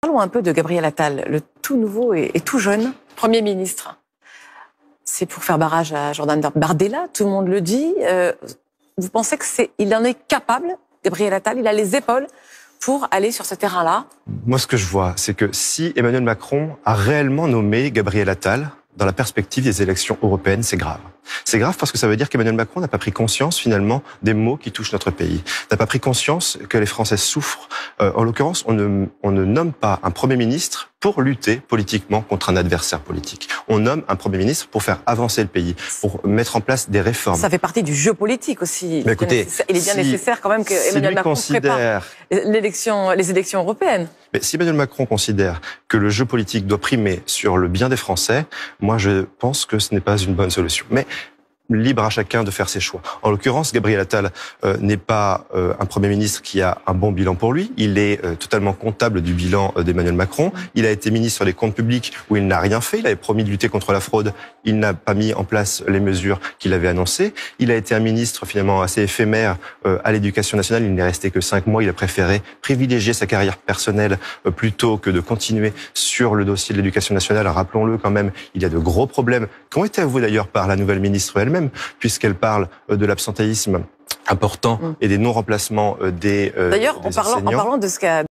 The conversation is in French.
Parlons un peu de Gabriel Attal, le tout nouveau et tout jeune Premier ministre. C'est pour faire barrage à Jordan Bardella, tout le monde le dit. Vous pensez qu'il en est capable, Gabriel Attal, il a les épaules pour aller sur ce terrain-là? Moi, ce que je vois, c'est que si Emmanuel Macron a réellement nommé Gabriel Attal dans la perspective des élections européennes, c'est grave. C'est grave parce que ça veut dire qu'Emmanuel Macron n'a pas pris conscience, finalement, des maux qui touchent notre pays. N'a pas pris conscience que les Français souffrent. En l'occurrence, on ne nomme pas un Premier ministre pour lutter politiquement contre un adversaire politique. On nomme un Premier ministre pour faire avancer le pays, pour mettre en place des réformes. Ça fait partie du jeu politique aussi. Mais écoutez, il est bien nécessaire quand même que Emmanuel Macron prépare les élections européennes. Mais si Emmanuel Macron considère que le jeu politique doit primer sur le bien des Français, moi je pense que ce n'est pas une bonne solution. Mais libre à chacun de faire ses choix. En l'occurrence, Gabriel Attal n'est pas un Premier ministre qui a un bon bilan pour lui. Il est totalement comptable du bilan d'Emmanuel Macron. Il a été ministre des Comptes publics où il n'a rien fait. Il avait promis de lutter contre la fraude. Il n'a pas mis en place les mesures qu'il avait annoncées. Il a été un ministre finalement assez éphémère à l'Éducation nationale. Il n'est resté que 5 mois. Il a préféré privilégier sa carrière personnelle plutôt que de continuer sur le dossier de l'Éducation nationale. Rappelons-le quand même, il y a de gros problèmes qui ont été avoués d'ailleurs par la nouvelle ministre elle-même, puisqu'elle parle de l'absentéisme important et des non-remplacements des enseignants. D'ailleurs, en parlant de ce qu'a